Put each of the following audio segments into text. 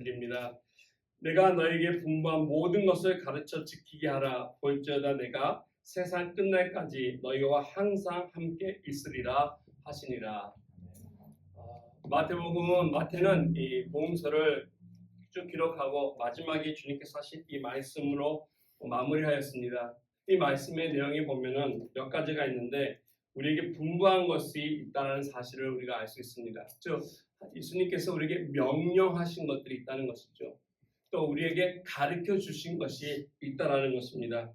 드립니다. 내가 너에게 분부한 모든 것을 가르쳐 지키게 하라. 볼지어다 내가 세상 끝날까지 너희와 항상 함께 있으리라 하시니라. 마태는 이 복음서를 쭉 기록하고 마지막에 주님께서 하신 이 말씀으로 마무리하였습니다. 이 말씀의 내용에 보면은 몇 가지가 있는데 우리에게 분부한 것이 있다는 사실을 우리가 알 수 있습니다. 즉 예수님께서 우리에게 명령하신 것들이 있다는 것이죠. 또 우리에게 가르쳐 주신 것이 있다라는 것입니다.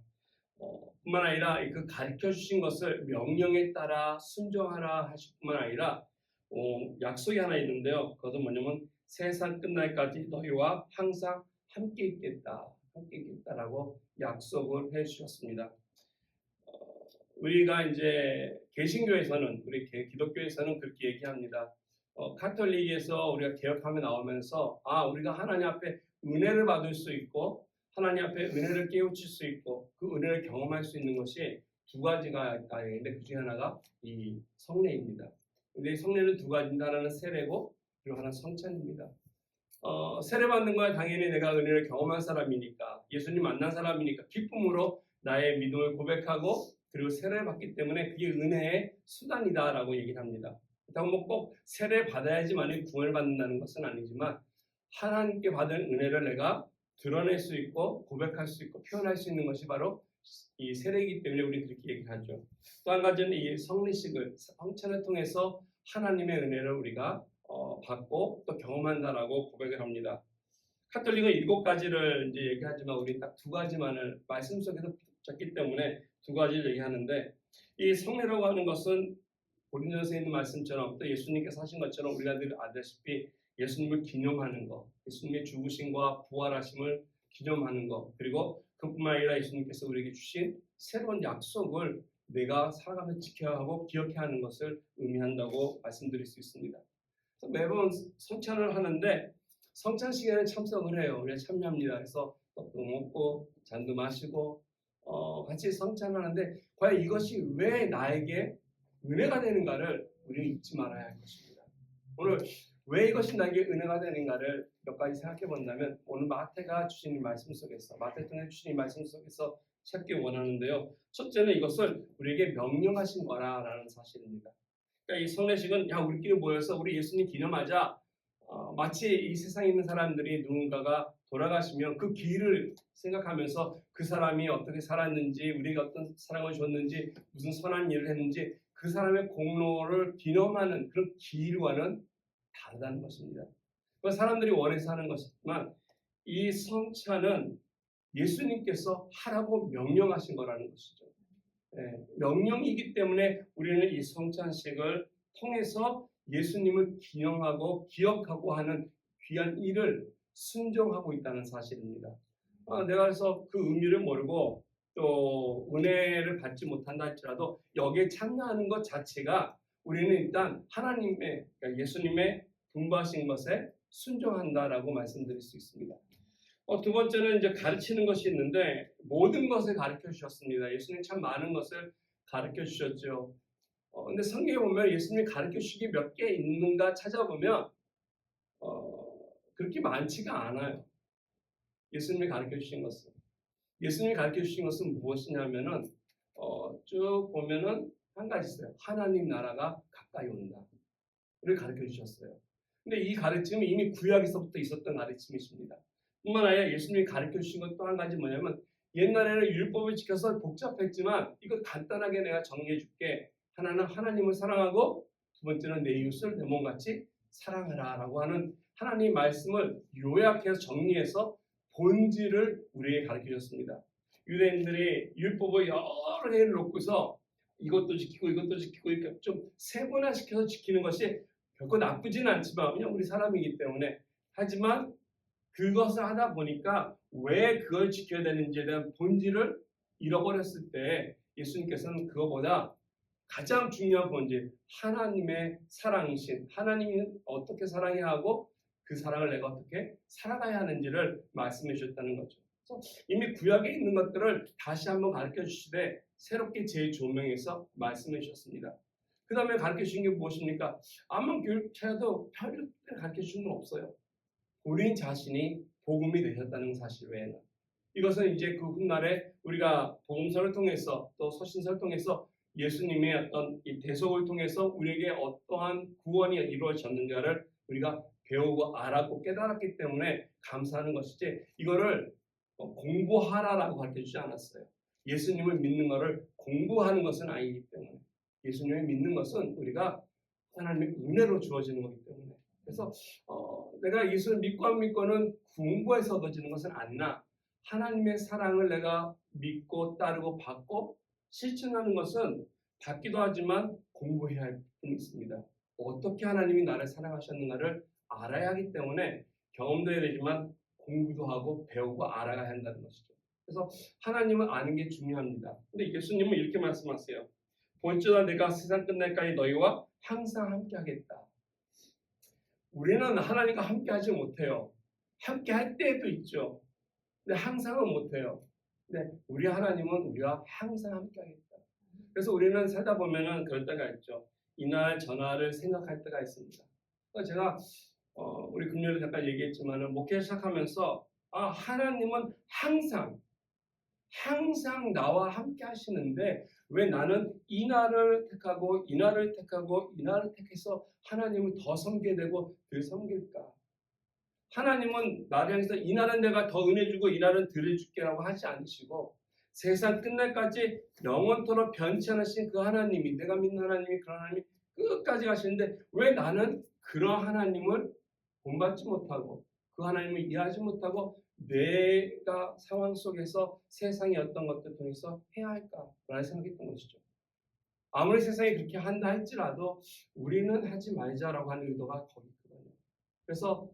뿐만 아니라 그 가르쳐 주신 것을 명령에 따라 순종하라 하실 뿐만 아니라 약속이 하나 있는데요. 그것은 뭐냐면 세상 끝날까지 너희와 항상 함께 있겠다라고 약속을 해 주셨습니다. 우리가 이제 개신교에서는 우리 기독교에서는 그렇게 얘기합니다. 카톨릭에서 우리가 개혁하며 나오면서 우리가 하나님 앞에 은혜를 받을 수 있고 하나님 앞에 은혜를 깨우칠 수 있고 그 은혜를 경험할 수 있는 것이 두 가지가 있는데 그 중에 하나가 이 성례입니다. 근데 성례는 두 가지입니다. 하나는 세례고 그리고 하나는 성찬입니다. 세례 받는 거야 당연히 내가 은혜를 경험한 사람이니까 예수님 만난 사람이니까 기쁨으로 나의 믿음을 고백하고 그리고 세례를 받기 때문에 그게 은혜의 수단이다라고 얘기를 합니다. 그렇다고 꼭 세례 받아야지만 구원을 받는다는 것은 아니지만 하나님께 받은 은혜를 내가 드러낼 수 있고 고백할 수 있고 표현할 수 있는 것이 바로 이 세례이기 때문에 우리는 그렇게 얘기를 하죠. 또 한 가지는 이 성례식을 성찬을 통해서 하나님의 은혜를 우리가 받고 또 경험한다라고 고백을 합니다. 카톨릭은 7가지를 이제 얘기하지만 우리 딱 2가지만을 말씀 속에서 붙잡기 때문에 2가지를 얘기하는데 이 성례라고 하는 것은 고린도서에 있는 말씀처럼 또 예수님께서 하신 것처럼 우리가 늘 알다시피 예수님을 기념하는 것, 예수님의 죽으심과 부활하심을 기념하는 것, 그리고 그뿐만 아니라 예수님께서 우리에게 주신 새로운 약속을 내가 살아가면서 지켜야 하고 기억해야 하는 것을 의미한다고 말씀드릴 수 있습니다. 매번 성찬을 하는데 성찬 시간에 참석을 해요. 우리가 참여합니다. 그래서 떡도 먹고 잔도 마시고 같이 성찬하는데 과연 이것이 왜 나에게 은혜가 되는가를 우리는 잊지 말아야 할 것입니다. 오늘 왜 이것이 나에게 은혜가 되는가를 몇 가지 생각해 본다면 오늘 마태가 주신 말씀 속에서 마태 통해 주신 말씀 속에서 찾기 원하는데요. 첫째는 이것을 우리에게 명령하신 거라는 사실입니다. 그러니까 이 성례식은 우리끼리 모여서 우리 예수님 기념하자. 마치 이 세상에 있는 사람들이 누군가가 돌아가시면 그 길을 생각하면서 그 사람이 어떻게 살았는지 우리가 어떤 사랑을 줬는지 무슨 선한 일을 했는지 그 사람의 공로를 기념하는 그런 길과는 다르다는 것입니다. 사람들이 원해서 하는 것이지만 이 성찬은 예수님께서 하라고 명령하신 거라는 것이죠. 명령이기 때문에 우리는 이 성찬식을 통해서 예수님을 기념하고 기억하고 하는 귀한 일을 순종하고 있다는 사실입니다. 내가 그래서 그 의미를 모르고 또 은혜를 받지 못한다 할지라도 여기에 참여하는 것 자체가 우리는 일단 하나님의 그러니까 예수님의 분부하신 것에 순종한다라고 말씀드릴 수 있습니다. 두 번째는 이제 가르치는 것이 있는데 모든 것을 가르쳐 주셨습니다. 예수님 참 많은 것을 가르쳐 주셨죠. 근데 성경에 보면 예수님이 가르쳐 주신 게 몇 개 있는가 찾아보면 그렇게 많지가 않아요. 예수님이 가르쳐 주신 것은. 예수님이 가르쳐 주신 것은 무엇이냐면은 쭉 보면은 한 가지 있어요. 하나님 나라가 가까이 온다. 를 가르쳐 주셨어요. 근데 이 가르침은 이미 구약에서부터 있었던 가르침이십니다. 뿐만 아니라 예수님이 가르쳐 주신 것 또 한 가지 뭐냐면 옛날에는 율법을 지켜서 복잡했지만 이거 간단하게 내가 정리해 줄게. 하나는 하나님을 사랑하고 두 번째는 내 이웃을 내 몸같이 사랑하라 라고 하는 하나님의 말씀을 요약해서 정리해서 본질을 우리에게 가르쳐 줬습니다. 유대인들이 율법을 여러 개를 놓고서 이것도 지키고 이것도 지키고 이렇게 좀 세분화시켜서 지키는 것이 결코 나쁘지는 않지만 그냥 우리 사람이기 때문에 하지만 그것을 하다 보니까 왜 그걸 지켜야 되는지에 대한 본질을 잃어버렸을 때 예수님께서는 그거보다 가장 중요한 본질 하나님의 사랑이신 하나님이 어떻게 사랑해야 하고 그 사랑을 내가 어떻게 살아가야 하는지를 말씀해 주셨다는 거죠. 그래서 이미 구약에 있는 것들을 다시 한번 가르쳐 주시되 새롭게 재조명해서 말씀해 주셨습니다. 그 다음에 가르쳐 주신 게 무엇입니까? 암만 교육 차려도 별을 가르쳐 주는 건 없어요. 본인 자신이 복음이 되셨다는 사실 외에는 이것은 이제 그 훗날에 우리가 복음서를 통해서 또 서신서를 통해서 예수님의 어떤 이 대속을 통해서 우리에게 어떠한 구원이 이루어졌는가를 우리가 배우고 알았고 깨달았기 때문에 감사하는 것이지 이거를 공부하라라고 가르쳐주지 않았어요. 예수님을 믿는 것을 공부하는 것은 아니기 때문에 예수님을 믿는 것은 우리가 하나님의 은혜로 주어지는 것이기 때문에 그래서 내가 예수를 믿고 안 믿고는 공부해서 얻어지는 것은 아니나 하나님의 사랑을 내가 믿고 따르고 받고 실천하는 것은 받기도 하지만 공부해야 할 부분이 있습니다. 어떻게 하나님이 나를 사랑하셨는가를 알아야 하기 때문에 경험도 해야 되지만 공부도 하고 배우고 알아야 한다는 것이죠. 그래서 하나님을 아는 게 중요합니다. 근데 예수님은 이렇게 말씀하세요. 본주나 내가 세상 끝날까지 너희와 항상 함께 하겠다. 우리는 하나님과 함께 하지 못해요. 함께 할 때도 있죠. 근데 항상은 못해요. 근데 우리 하나님은 우리와 항상 함께 하겠다. 그래서 우리는 살다 보면은 그럴 때가 있죠. 이날 전날을 생각할 때가 있습니다. 제가 우리 금요일에 잠깐 얘기했지만은 목회 시작하면서 하나님은 항상 나와 함께 하시는데 왜 나는 이날을 택하고 이날을 택하고 이날을 택해서 하나님을 더 섬기게 되고 덜 섬길까? 하나님은 나를 향해서 이날은 내가 더 은혜 주고 이날은 덜 줄게라고 하지 않으시고 세상 끝날까지 영원토록 변치 않으신 그 하나님이 내가 믿는 하나님이 그런 하나님이 끝까지 가시는데 왜 나는 그런 하나님을 본받지 못하고 그 하나님을 이해하지 못하고 내가 상황 속에서 세상의 어떤 것들 통해서 해야 할까라는 생각했던 것이죠. 아무리 세상이 그렇게 한다 할지라도 우리는 하지 말자라고 하는 의도가 거기 있거든요. 그래서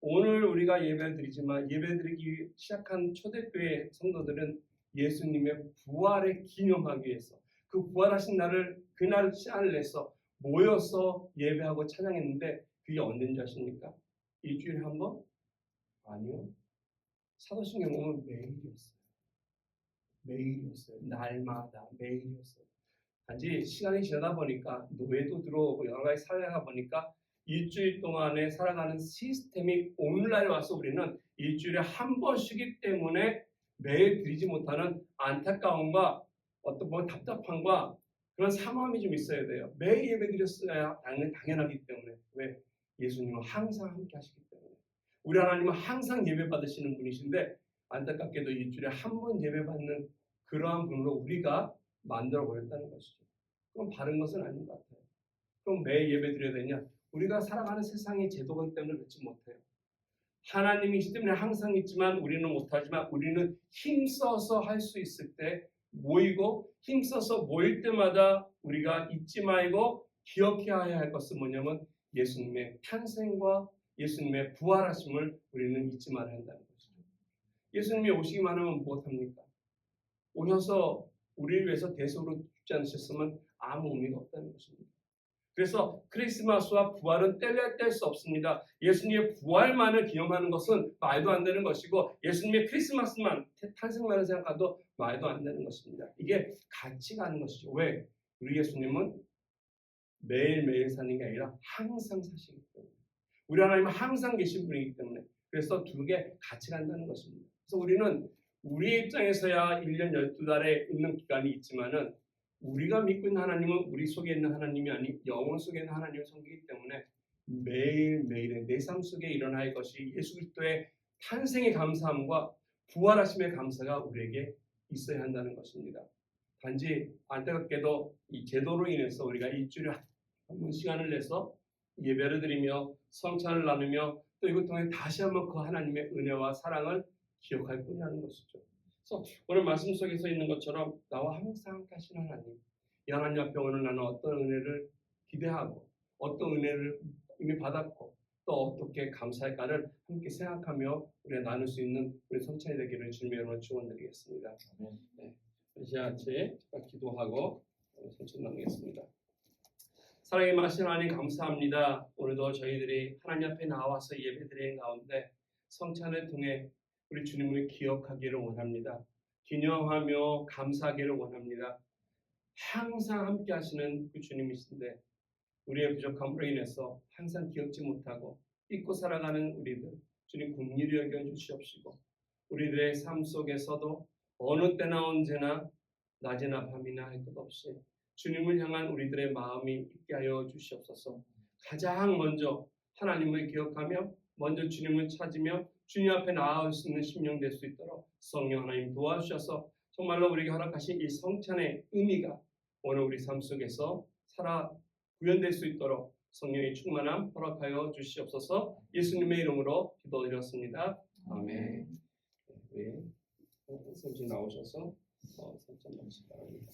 오늘 우리가 예배를 드리지만 예배드리기 시작한 초대교회 성도들은 예수님의 부활을 기념하기 위해서 그 부활하신 날을 그날 시간을 내서 모여서 예배하고 찬양했는데 그게 언제인지 아십니까? 일주일에 한 번? 아니요. 사도신경 보면 매일이었어요. 매일이었어요. 날마다 매일이었어요. 단지 시간이 지나다 보니까 노예도 들어오고 여러 가지 사회가 보니까 일주일 동안에 살아가는 시스템이 오늘날에 와서 우리는 일주일에 한 번 쉬기 때문에 매일 드리지 못하는 안타까움과 어떤 답답함과 그런 사모함이 좀 있어야 돼요. 매일 예배 드렸어야 당연하기 때문에. 왜? 예수님은 항상 함께 하시기 때문에. 우리 하나님은 항상 예배 받으시는 분이신데 안타깝게도 일주일에 한 번 예배 받는 그러한 분으로 우리가 만들어 버렸다는 것이죠. 그럼 바른 것은 아닌 것 같아요. 그럼 매일 예배 드려야 되냐? 우리가 살아가는 세상의 제도가 때문에 그렇지 못해요. 하나님이시기 때문에 항상 있지만 우리는 못하지만 우리는 힘써서 할 수 있을 때 모이고 힘써서 모일 때마다 우리가 잊지 말고 기억해야 할 것은 뭐냐면 예수님의 탄생과 예수님의 부활하심을 우리는 잊지 말아야 한다는 것이죠. 예수님이 오시기만 하면 무엇합니까? 오셔서 우리를 위해서 대속으로 죽지 않으셨으면 아무 의미가 없다는 것입니다. 그래서 크리스마스와 부활은 뗄 수 없습니다. 예수님의 부활만을 기념하는 것은 말도 안 되는 것이고 예수님의 크리스마스만 탄생만을 생각해도 말도 안 되는 것입니다. 이게 같이 가는 것이죠. 왜? 우리 예수님은 매일매일 사는 게 아니라 항상 사시기 때문에 우리 하나님은 항상 계신 분이기 때문에 그래서 두 개 같이 간다는 것입니다. 그래서 우리는 우리의 입장에서야 1년 12달에 있는 기간이 있지만은 우리가 믿고 있는 하나님은 우리 속에 있는 하나님이 아닌 영혼 속에 있는 하나님을 섬기기 때문에 매일매일의 내 삶 속에 일어날 것이 예수 그리스도의 탄생의 감사함과 부활하심의 감사가 우리에게 있어야 한다는 것입니다. 단지 안타깝게도 이 제도로 인해서 우리가 일주일에 한 번 시간을 내서 예배를 드리며 성찬을 나누며 또 이것 통해 다시 한번 그 하나님의 은혜와 사랑을 기억할 뿐이라는 것이죠. 그래서 오늘 말씀 속에서 있는 것처럼 나와 항상 함께 하신 하나님, 이 하나님 앞에 오늘 나는 어떤 은혜를 기대하고 어떤 은혜를 이미 받았고 또 어떻게 감사할까를 함께 생각하며 우리가 나눌 수 있는 우리 성찬이 되기를 주님의 이름으로 축원드리겠습니다. 네, 다시 같이 기도하고 성찬 나누겠습니다. 사랑의 마신 하나님 감사합니다. 오늘도 저희들이 하나님 앞에 나와서 예배드리는 가운데 성찬을 통해 우리 주님을 기억하기를 원합니다. 기념하며 감사하기를 원합니다. 항상 함께 하시는 그 주님이신데 우리의 부족함으로 인해서 항상 기억지 못하고 잊고 살아가는 우리들 주님 긍휼히 여겨 주시옵시고 우리들의 삶 속에서도 어느 때나 언제나 낮이나 밤이나 할 것 없이 주님을 향한 우리들의 마음이 있게 하여 주시옵소서. 가장 먼저 하나님을 기억하며 먼저 주님을 찾으며 주님 앞에 나아올 수 있는 심령 될 수 있도록 성령 하나님 도와주셔서 정말로 우리에게 허락하신 이 성찬의 의미가 오늘 우리 삶 속에서 살아 구현될 수 있도록 성령의 충만함 허락하여 주시옵소서. 예수님의 이름으로 기도드렸습니다. 아멘. 네, 선생 나오셔서 선찬 마치기 바랍니다.